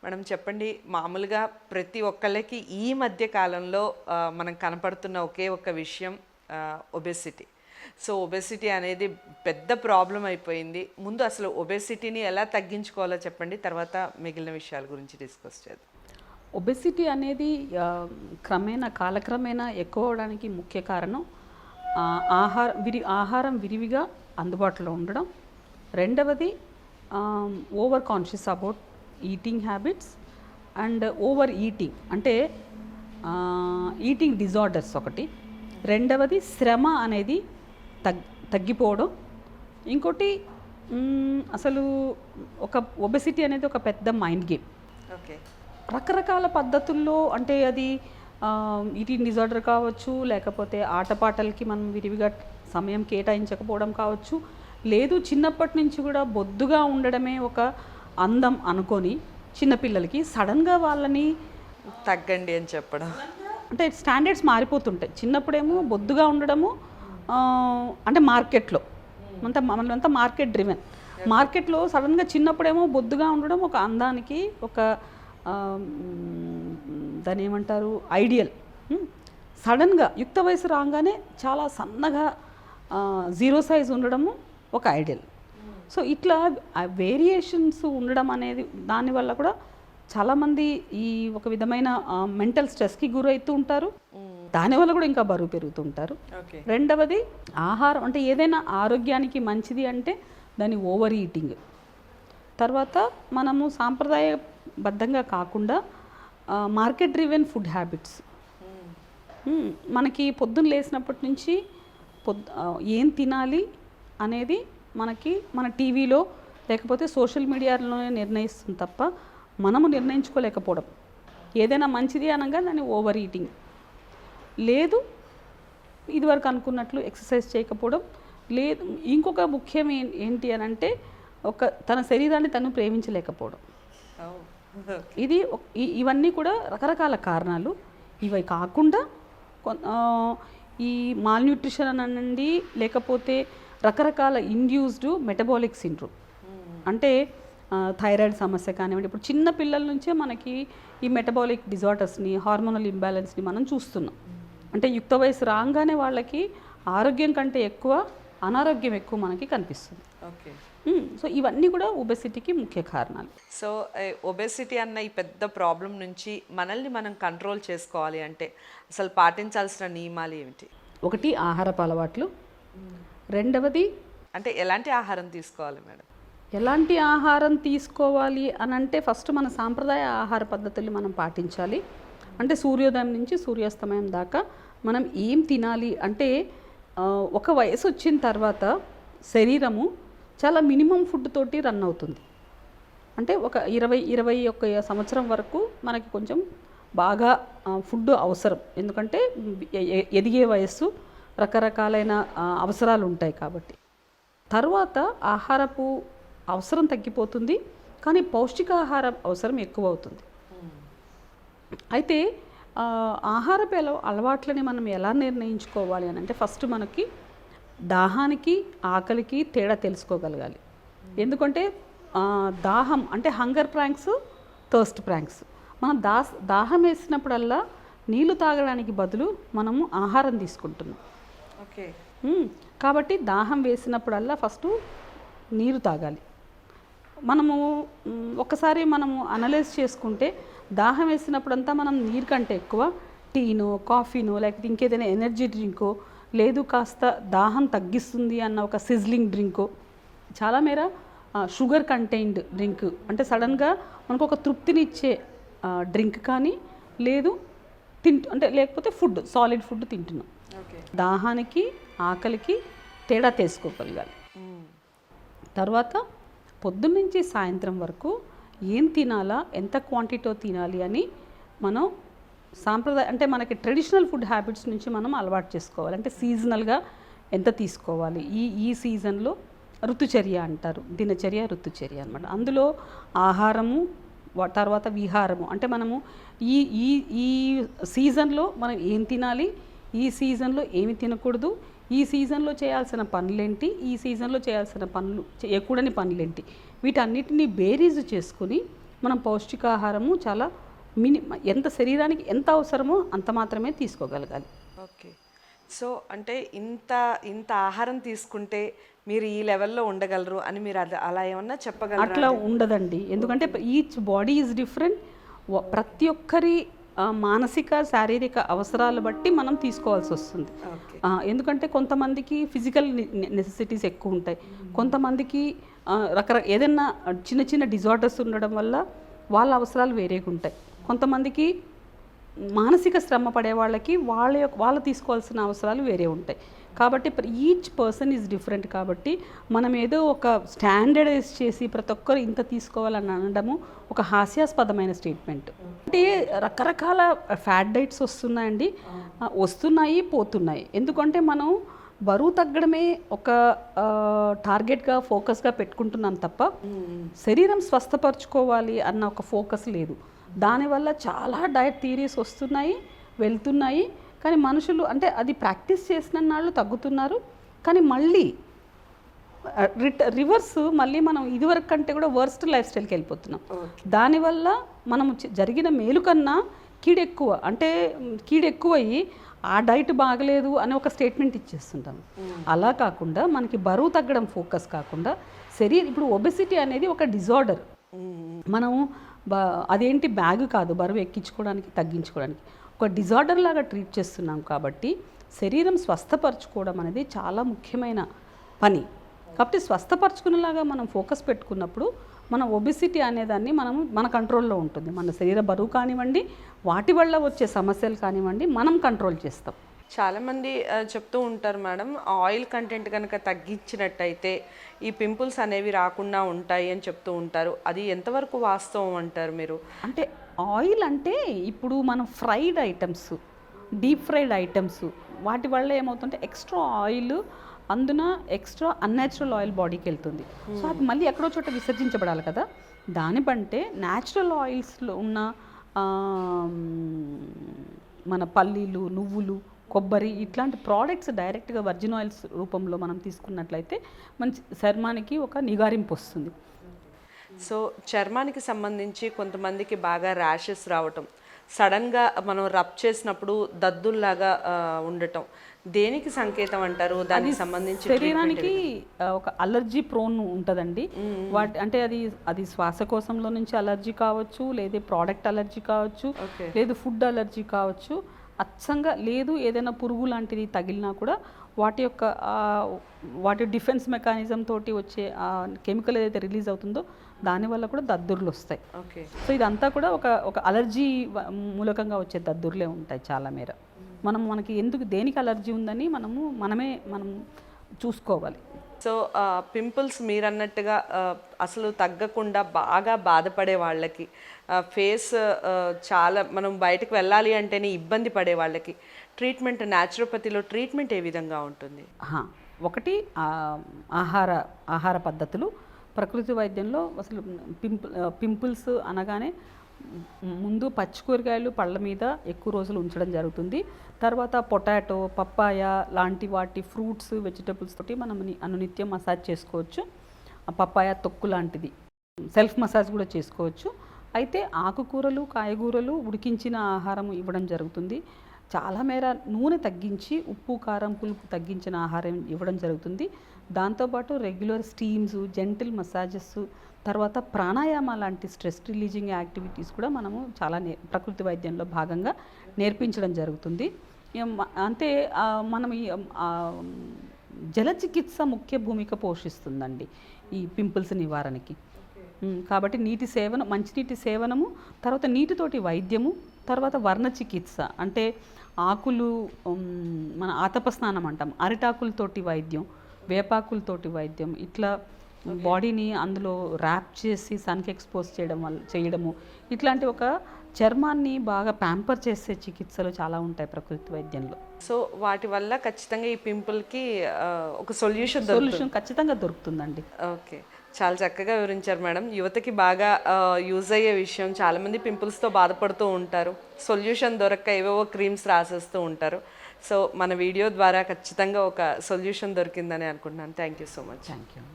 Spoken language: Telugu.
మేడం చెప్పండి, మామూలుగా ప్రతి ఒక్కళ్ళకి ఈ మధ్య కాలంలో మనం కనపడుతున్న ఒకే ఒక్క విషయం ఒబెసిటీ. సో ఒబెసిటీ అనేది పెద్ద ప్రాబ్లం అయిపోయింది. ముందు అసలు ఒబెసిటీని ఎలా తగ్గించుకోవాలో చెప్పండి, తర్వాత మిగిలిన విషయాల గురించి డిస్కస్ చేద్దాం. ఒబెసిటీ అనేది కాలక్రమేణా ఎక్కువ అవడానికి ముఖ్య కారణం ఆహారం విరివిగా అందుబాటులో ఉండడం. రెండవది over conscious about eating habits and over eating అంటే ఈటింగ్ డిజార్డర్స్ ఒకటి. రెండవది శ్రమ అనేది తగ్గిపోవడం. ఇంకోటి అసలు ఒక ఒబెసిటీ అనేది ఒక పెద్ద మైండ్ గేమ్. ఓకే, రకరకాల పద్ధతుల్లో అంటే అది ఈటింగ్ డిజార్డర్ కావచ్చు, లేకపోతే ఆటపాటలకి మనం విరివిగా సమయం కేటాయించకపోవడం కావచ్చు, లేదు చిన్నప్పటి నుంచి కూడా బొద్దుగా ఉండడమే ఒక అందం అనుకొని చిన్నపిల్లలకి సడన్గా వాళ్ళని తగ్గండి అని చెప్పడం. అంటే స్టాండర్డ్స్ మారిపోతుంటాయి. చిన్నప్పుడేమో బొద్దుగా ఉండడము అంటే మార్కెట్లో మనమంతా మార్కెట్ డ్రివెన్. మార్కెట్లో సడన్గా చిన్నప్పుడేమో బొద్దుగా ఉండడం ఒక అందానికి ఒక దాన్ని ఏమంటారు ఐడియల్. సడన్గా యుక్త వయసు రాగానే చాలా సన్నగా జీరో సైజ్ ఉండడము ఒక ఐడియల్. సో ఇట్లా వేరియేషన్స్ ఉండడం అనేది దానివల్ల కూడా చాలామంది ఈ ఒక విధమైన మెంటల్ స్ట్రెస్కి గురవుతూ ఉంటారు. దానివల్ల కూడా ఇంకా బరువు పెరుగుతుంటారు. రెండవది ఆహారం అంటే ఏదైనా ఆరోగ్యానికి మంచిది దాని ఓవర్ ఈటింగ్. తర్వాత మనము సాంప్రదాయబద్ధంగా కాకుండా మార్కెట్ డ్రివెన్ ఫుడ్ హ్యాబిట్స్. మనకి పొద్దున్న లేచినప్పటి నుంచి ఏం తినాలి అనేది మన టీవీలో లేకపోతే సోషల్ మీడియాలోనే నిర్ణయిస్తుంది తప్ప మనము నిర్ణయించుకోలేకపోవడం. ఏదైనా మంచిది అనగా దాన్ని ఓవర్ ఈటింగ్. లేదు ఇదివరకు అనుకున్నట్లు ఎక్సర్సైజ్ చేయకపోవడం. లేదు ఇంకొక ముఖ్యం ఏంటి అని అంటే తన శరీరాన్ని తను ప్రేమించలేకపోవడం. ఇవన్నీ కూడా రకరకాల కారణాలు. ఇవి కాకుండా ఈ మాల్న్యూట్రిషన్ అనండి, లేకపోతే రకరకాల ఇండ్యూస్డ్ మెటబాలిక్ సిండ్రోమ్ అంటే థైరాయిడ్ సమస్య కానివ్వండి. ఇప్పుడు చిన్న పిల్లల నుంచే మనకి ఈ మెటబాలిక్ డిజార్డర్స్ని, హార్మోనల్ ఇంబ్యాలెన్స్ని మనం చూస్తున్నాం. అంటే యుక్త వయసు రాగానే వాళ్ళకి ఆరోగ్యం కంటే ఎక్కువ అనారోగ్యం ఎక్కువ మనకి కనిపిస్తుంది. ఓకే, సో ఇవన్నీ కూడా ఒబెసిటీకి ముఖ్య కారణాలు. సో ఒబెసిటీ అన్న ఈ పెద్ద ప్రాబ్లం నుంచి మనల్ని మనం కంట్రోల్ చేసుకోవాలి అంటే అసలు పాటించాల్సిన నియమాలు ఏమిటి? ఒకటి ఆహారపు అలవాట్లు. రెండవది అంటే ఎలాంటి ఆహారం తీసుకోవాలి మేడం? ఎలాంటి ఆహారం తీసుకోవాలి అని అంటే ఫస్ట్ మన సాంప్రదాయ ఆహార పద్ధతులు మనం పాటించాలి. అంటే సూర్యోదయం నుంచి సూర్యాస్తమయం దాకా మనం ఏం తినాలి అంటే ఒక వయసు వచ్చిన తర్వాత శరీరము చాలా మినిమం ఫుడ్ తోటి రన్ అవుతుంది. అంటే ఒక 21 సంవత్సరం వరకు మనకి కొంచెం బాగా ఫుడ్ అవసరం. ఎందుకంటే ఎదిగే వయస్సు, రకరకాలైన అవసరాలు ఉంటాయి కాబట్టి. తర్వాత ఆహారపు అవసరం తగ్గిపోతుంది, కానీ పౌష్టికాహార అవసరం ఎక్కువ అవుతుంది. అయితే ఆహారపు అలవాట్లని మనం ఎలా నిర్ణయించుకోవాలి అని అంటే ఫస్ట్ మనకి దాహానికి ఆకలికి తేడా తెలుసుకోగలగాలి. ఎందుకంటే దాహం అంటే హంగర్ ప్రాంక్స్, థర్స్ట్ ప్రాంక్స్. మనం దాహం వేసినప్పుడల్లా నీళ్లు తాగడానికి బదులు మనము ఆహారం తీసుకుంటున్నాం. ఓకే, కాబట్టి దాహం వేసినప్పుడల్లా ఫస్ట్ నీరు తాగాలి. మనము ఒకసారి మనము అనలైజ్ చేసుకుంటే దాహం వేసినప్పుడంతా మనం నీరు కంటే ఎక్కువ టీనో, కాఫీనో, లేకపోతే ఇంకేదైనా ఎనర్జీ డ్రింకో, లేదు కాస్త దాహం తగ్గిస్తుంది అన్న ఒక సిజ్లింగ్ డ్రింకో, చాలా మేర షుగర్ కంటైన్డ్ డ్రింక్ అంటే సడన్గా మనకు ఒక తృప్తినిచ్చే డ్రింక్ కానీ, లేదు అంటే లేకపోతే ఫుడ్ సాలిడ్ ఫుడ్ తింటున్నాం. దాహానికి ఆకలికి తేడా తెలుసుకోగలగాలి. తర్వాత పొద్దున్నుంచి సాయంత్రం వరకు ఏం తినాలా, ఎంత క్వాంటిటీతో తినాలి అని మనం అంటే మనకి ట్రెడిషనల్ ఫుడ్ హ్యాబిట్స్ నుంచి మనం అలవాటు చేసుకోవాలి. అంటే సీజనల్గా ఎంత తీసుకోవాలి, ఈ సీజన్లో ఋతుచర్య అంటారు, దినచర్య ఋతుచర్య అనమాట. అందులో ఆహారము, తర్వాత విహారము. అంటే మనము ఈ ఈ ఈ సీజన్లో మనం ఏం తినాలి, ఈ సీజన్లో ఏమి తినకూడదు, ఈ సీజన్లో చేయాల్సిన పనులేంటి, ఈ సీజన్లో చేయాల్సిన పనులు చేయకూడని పనులేంటి, వీటన్నిటిని బేరీజు చేసుకుని మనం పౌష్టికాహారము చాలా ఎంత శరీరానికి ఎంత అవసరమో అంత మాత్రమే తీసుకోగలగాలి. ఓకే. సో అంటే ఇంత ఇంత ఆహారం తీసుకుంటే మీరు ఈ లెవెల్లో ఉండగలరు అని మీరు అలా ఏమన్నా చెప్పగలరా? అట్లా ఉండదండి. ఎందుకంటే ఈచ్ బాడీ ఈజ్ డిఫరెంట్. ప్రతి ఒక్కరి మానసిక శారీరక అవసరాలు బట్టి మనం తీసుకోవాల్సి వస్తుంది. ఎందుకంటే కొంతమందికి ఫిజికల్ నెసెసిటీస్ ఎక్కువ ఉంటాయి, కొంతమందికి ఏదైనా చిన్న చిన్న డిజార్డర్స్ ఉండడం వల్ల వాళ్ళ అవసరాలు వేరేగా ఉంటాయి, కొంతమందికి మానసిక శ్రమ పడే వాళ్ళకి వాళ్ళు తీసుకోవాల్సిన అవసరాలు వేరే ఉంటాయి. కాబట్టి ఈచ్ పర్సన్ ఈజ్ డిఫరెంట్. కాబట్టి మనం ఏదో ఒక స్టాండర్డైజ్ చేసి ప్రతి ఒక్కరు ఇంత తీసుకోవాలని అనడము ఒక హాస్యాస్పదమైన స్టేట్మెంట్. అంటే రకరకాల ఫ్యాట్ డైట్స్ వస్తున్నాయి పోతున్నాయి. ఎందుకంటే మనం బరువు తగ్గడమే ఒక టార్గెట్గా ఫోకస్గా పెట్టుకుంటున్నాం తప్ప శరీరం స్వస్థపరచుకోవాలి అన్న ఒక ఫోకస్ లేదు. దానివల్ల చాలా డయట్ థియరీస్ వస్తున్నాయి వెళ్తున్నాయి, కానీ మనుషులు అంటే అది ప్రాక్టీస్ చేసిన నాళ్ళు తగ్గుతున్నారు, కానీ మళ్ళీ రివర్స్ మళ్ళీ మనం ఇదివరకు కంటే కూడా వర్స్ట్ లైఫ్ స్టైల్కి వెళ్ళిపోతున్నాం. దానివల్ల మనం జరిగిన మేలు కన్నా కీడెక్కువ, అంటే కీడెక్కువయ్యి ఆ డైట్ బాగలేదు అని ఒక స్టేట్మెంట్ ఇచ్చేస్తుంటాం. అలా కాకుండా మనకి బరువు తగ్గడం ఫోకస్ కాకుండా ఇప్పుడు ఒబెసిటీ అనేది ఒక డిజార్డర్. మనం అదేంటి బ్యాగ్ కాదు, బరువు ఎక్కించుకోవడానికి తగ్గించుకోవడానికి ఒక డిజార్డర్ లాగా ట్రీట్ చేస్తున్నాం. కాబట్టి శరీరం స్వస్థపరచుకోవడం అనేది చాలా ముఖ్యమైన పని. కాబట్టి స్వస్థపరచుకునేలాగా మనం ఫోకస్ పెట్టుకున్నప్పుడు మన ఒబెసిటీ అనేదాన్ని మన కంట్రోల్లో ఉంటుంది. మన శరీర బరువు కానివ్వండి, వాటి వల్ల వచ్చే సమస్యలు కానివ్వండి, మనం కంట్రోల్ చేస్తాం. చాలామంది చెప్తూ ఉంటారు మేడం, ఆయిల్ కంటెంట్ కనుక తగ్గించినట్టయితే ఈ పింపుల్స్ అనేవి రాకుండా ఉంటాయి అని చెప్తూ ఉంటారు. అది ఎంతవరకు వాస్తవం అంటారు మీరు? అంటే ఆయిల్ అంటే ఇప్పుడు మనం fried items, deep fried items, వాటి వల్ల ఏమవుతుంటే ఎక్స్ట్రా ఆయిల్, అందున ఎక్స్ట్రా అన్యాచురల్ ఆయిల్ బాడీకి వెళ్తుంది. సో అది మళ్ళీ ఎక్కడో చోట విసర్జించబడాలి కదా. దాని బట్టే న్యాచురల్ ఆయిల్స్లో ఉన్న మన పల్లీలు, నువ్వులు, కొబ్బరి ఇట్లాంటి ప్రోడక్ట్స్ డైరెక్ట్గా వర్జిన్ ఆయిల్స్ రూపంలో మనం తీసుకున్నట్లయితే మంచి చర్మానికి ఒక నిగారింపు వస్తుంది. సో చర్మానికి సంబంధించి కొంతమందికి బాగా ర్యాషెస్ రావటం, సడన్గా మనం రబ్ చేసినప్పుడు దద్దుల్లాగా ఉండటం, దేనికి సంకేతం అంటారు? దానికి సంబంధించి శరీరానికి ఒక అలర్జీ ప్రోన్ ఉంటుందండి. అంటే అది శ్వాసకోశంలో నుంచి అలర్జీ కావచ్చు, లేదా ప్రోడక్ట్ అలర్జీ కావచ్చు, లేదు ఫుడ్ అలర్జీ కావచ్చు, అచ్చంగా లేదు ఏదైనా పురుగు లాంటిది తగిలినా కూడా వాటి డిఫెన్స్ మెకానిజం తోటి వచ్చే కెమికల్ ఏదైతే రిలీజ్ అవుతుందో దానివల్ల కూడా దద్దుర్లు వస్తాయి. సో ఇదంతా కూడా ఒక అలర్జీ మూలకంగా వచ్చే దద్దుర్లే ఉంటాయి చాలా మేర. మనకి దేనికి అలర్జీ ఉందని మనం చూసుకోవాలి. సో పింపుల్స్ మీరు అన్నట్టుగా అసలు తగ్గకుండా బాగా బాధపడే వాళ్ళకి, ఫేస్ చాలా మనం బయటకు వెళ్ళాలి అంటేనే ఇబ్బంది పడే వాళ్ళకి ట్రీట్మెంట్, న్యాచురోపతిలో ట్రీట్మెంట్ ఏ విధంగా ఉంటుంది? ఒకటి ఆహార పద్ధతులు. ప్రకృతి వైద్యంలో అసలు పింపుల్స్ అనగానే ముందు పచ్చి కూరగాయలు పళ్ళ మీద ఎక్కువ రోజులు ఉంచడం జరుగుతుంది. తర్వాత పొటాటో, పప్పాయ లాంటి వాటి ఫ్రూట్స్, వెజిటబుల్స్ తోటి మనం అనునిత్యం మసాజ్ చేసుకోవచ్చు. పప్పాయ తొక్కు లాంటిది సెల్ఫ్ మసాజ్ కూడా చేసుకోవచ్చు. అయితే ఆకుకూరలు, కాయగూరలు, ఉడికించిన ఆహారం ఇవ్వడం జరుగుతుంది. చాలా మేర నూనె తగ్గించి, ఉప్పు, కారం, పులుపు తగ్గించిన ఆహారం ఇవ్వడం జరుగుతుంది. దాంతోపాటు రెగ్యులర్ స్టీమ్స్, జెంటిల్ మసాజెస్, తర్వాత ప్రాణాయామ లాంటి స్ట్రెస్ రిలీజింగ్ యాక్టివిటీస్ కూడా మనము చాలా ప్రకృతి వైద్యంలో భాగంగా నేర్పించడం జరుగుతుంది. అంటే మనం జల చికిత్స ముఖ్య భూమిక పోషిస్తుందండి ఈ పింపుల్స్ నివారణకి. కాబట్టి మంచినీటి సేవనము, తర్వాత నీటితోటి వైద్యము, తర్వాత వర్ణ చికిత్స అంటే ఆకులు, మన ఆతప స్నానం అంటాం, అరిటాకులతోటి వైద్యం, వేపాకులతోటి వైద్యం, ఇట్లా బాడీని అందులో ర్యాప్ చేసి సన్కి ఎక్స్పోజ్ చేయడము, ఇట్లాంటి ఒక చర్మాన్ని బాగా ప్యాంపర్ చేసే చికిత్సలు చాలా ఉంటాయి ప్రకృతి వైద్యంలో. సో వాటి వల్ల ఖచ్చితంగా ఈ పింపుల్కి ఒక సొల్యూషన్ ఖచ్చితంగా దొరుకుతుందండి. ఓకే, చాలా చక్కగా వివరించారు మేడం. యువతకి బాగా యూజ్ అయ్యే విషయం. చాలామంది పింపుల్స్తో బాధపడుతూ ఉంటారు, సొల్యూషన్ దొరక్క ఏవేవో క్రీమ్స్ రాసేస్తూ ఉంటారు. సో మన వీడియో ద్వారా ఖచ్చితంగా ఒక సొల్యూషన్ దొరికిందని అనుకుంటున్నాను. Thank you so much. Thank you.